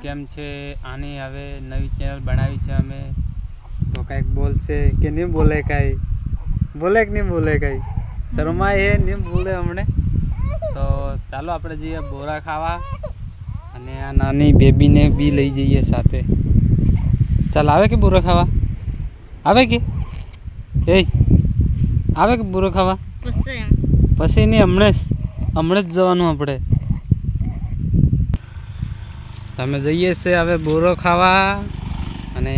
કેમ છે? આની હવે નવી ચેનલ બનાવી છે અમે, તો કંઈક બોલશે કે નહીં બોલે? કાંઈ બોલે કે નહીં બોલે? કાંઈ શરમાય હે નહીં બોલે હમણે. તો ચાલો આપણે જઈએ બોરા ખાવા અને આ નાની બેબીને બી લઈ જઈએ સાથે. ચાલ આવે કે બોરા ખાવા? આવે કે એ આવે કે બોરા ખાવા? પછી નહીં, હમણાં જ જવાનું આપણે. અમે જઈએ છે હવે બોરો ખાવા અને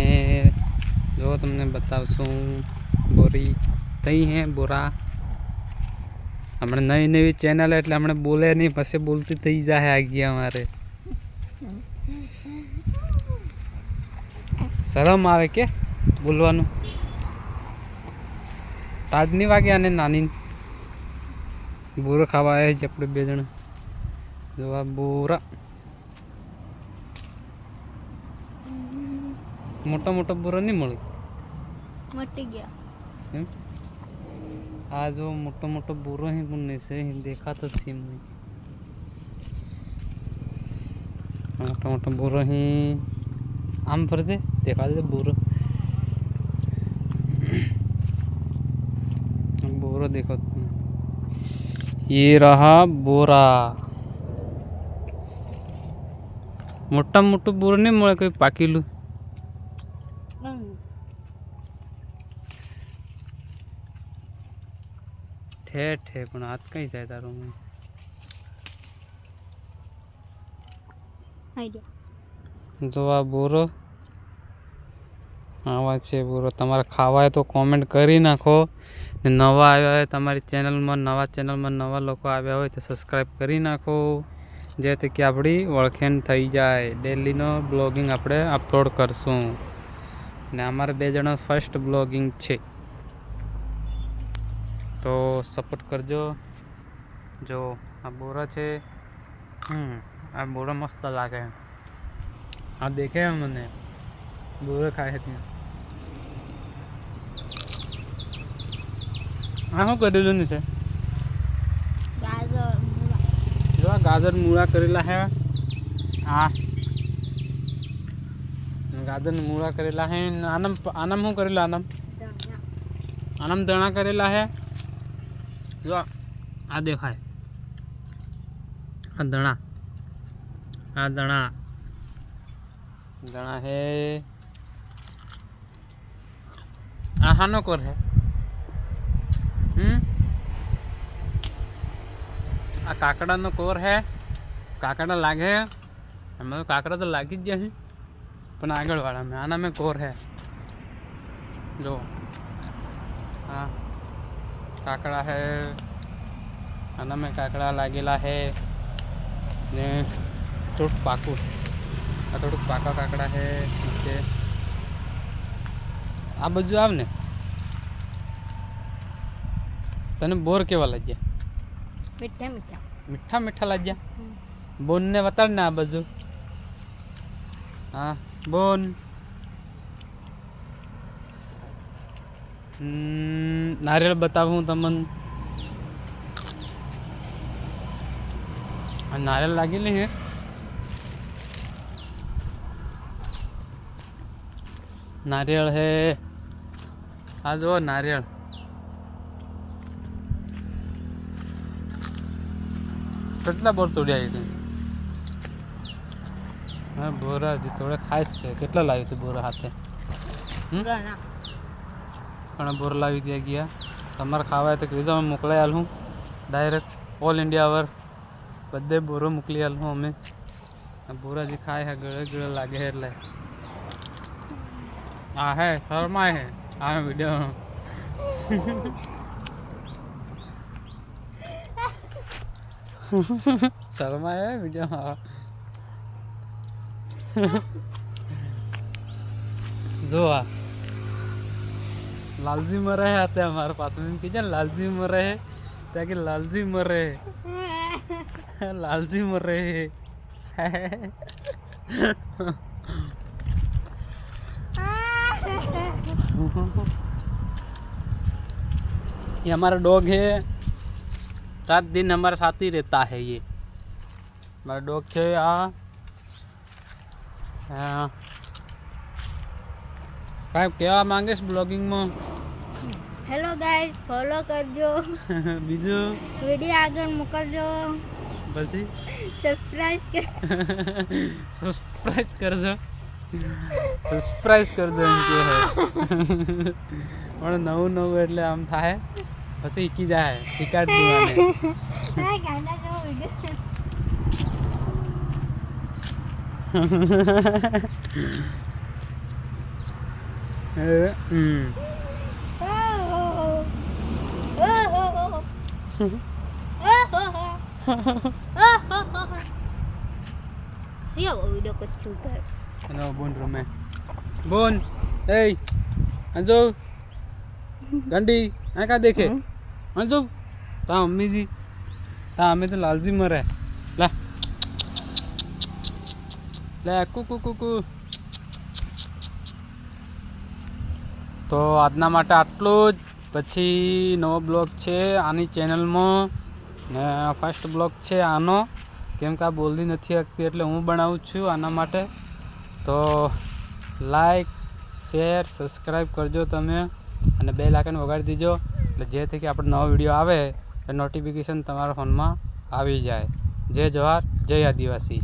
જો તમને બતાવશું બોરી થઈ હે બોરા. હમણાં નવી ચેનલ એટલે હમણાં બોલે નહીં, પછી બોલતી થઈ જાય આગી અમારે. શરમ આવે કે બોલવાનું? તાજની વાગે અને નાની બોરો ખાવા આવ્યા છે આપણે 2 જણા. જોવા બોરા મોટા બોરો નહીં મળે, મટી ગયા એમ. આ જો મોટો બોરો હે પણ નહીં દેખાતો જ છે મને. મોટો બોરો હે આમ ફરજે દેખાતો બોરો. बोरा देखो, ये रहा बोरा. मोटा बोरा नहीं મળે કોઈ પાકેલું. ઠે પણ હાથ કઈ જાય તારો? જો આ બોરો આવા છે બોરો. તમારે ખાવા હોય તો કોમેન્ટ કરી નાખો. ને નવા આવ્યા હોય તમારી ચેનલમાં, નવા લોકો આવ્યા હોય તો સબસ્ક્રાઈબ કરી નાખો, જેથી કે આપણી ઓળખાણ થઈ જાય. ડેલીનો બ્લોગિંગ આપણે અપલોડ કરશું ને અમારા 2 જણા ફર્સ્ટ બ્લોગિંગ છે, તો સપોર્ટ કરજો. જો આ બોરા છે, આ બોરા મસ્ત લાગે. આ દેખે મને બોરા ખાય છે. આ શું કરેલું છે? ગાજર મૂળા કરેલા હે. હા, ગાજર મૂળા કરેલા હે. આનમ શું કરેલા? આનમ દણા કરેલા હે. જો આ દેખાય, આ દણા હે. આ હાનો કોર હે? આ કાકડાનો કોર હે. કાકડા લાગે હે. અમે તો કાકડા તો લાગી જ ગયા છે, પણ આગળવાળા મેં આના મેં કોર હે. જો હા કાકડા હે, આના મેં કાકડા લાગેલા હે ને થોડુંક પાકું. આ થોડુંક પાકા કાકડા હે. ઓકે, આ બાજુ આવ ને. તને બોર કેવા લાગ્યા? મીઠા લાગ્યા. બોન ને બતાડ ને આ બાજુ. હા બોન. નારિયેળ બતાવું તમને. આ નારિયેળ લાગેલી હે. નારિયેળ હે. આ જો નારિયેળ. કેટલા બોર તોડ્યા છે? હા બોરા હજી થોડે ખાસ છે. કેટલા લાવી તું બોરા હાથે? ઘણા બોર લાવી દે ગયા. તમારે ખાવા તો કીધું અમે મોકલાઈ આલું ડાયરેક્ટ ઓલ ઇન્ડિયા વર બધે બોરો મોકલી આલું અમે. બોરા જે ખાય હે ગળે લાગે હે એટલે. હા હે શરમાય હે આ વિડીયો. શરમાય હે વિડીયો. જો આ लालजी मरे है आते हमारे पास में कीजिए लालजी मरे है ताकि लालजी मरे लालजी मरे है ये हमारा डॉग है, रात दिन हमारे साथ ही रहता है। ये हमारा डॉग है। હા કાંઈ કહેવા માંગીશ બ્લોગિંગમાં હેલો ગાઈઝ ફોલો કરજો બીજું વિડીયો આગળ મોકલજો પછી સબસ્ક્રાઇબ સબસ્ક્રાઇબ કરજો સબસ્ક્રાઇબ કરજો એમ કે પણ નવું એટલે આમ થાય પછી શીખી જાય શીખાડ દીવાને હા ગાના જેવો વિડીયો છે Siapa video kecil guys? Ano bon rame. Bon, hey, anjo, गंडी आ का देखे अंजो ता मम्मी जी ता हमें तो लालजी मरे ला લે કુ કુ કુ તો આજના માટે આટલું જ પછી નવો બ્લોગ છે આની ચેનલમાં ને ફર્સ્ટ બ્લોગ છે આનો કેમ કે આ બોલતી નથી શકતી એટલે હું બનાવું છું આના માટે તો લાઈક શેર સબસ્ક્રાઈબ કરજો તમે અને બેલ આઇકન વગાડી દીજો એટલે જેથી કે આપણો નવો વિડીયો આવે એ નોટિફિકેશન તમારા ફોનમાં આવી જાય જય જવાહર જય આદિવાસી.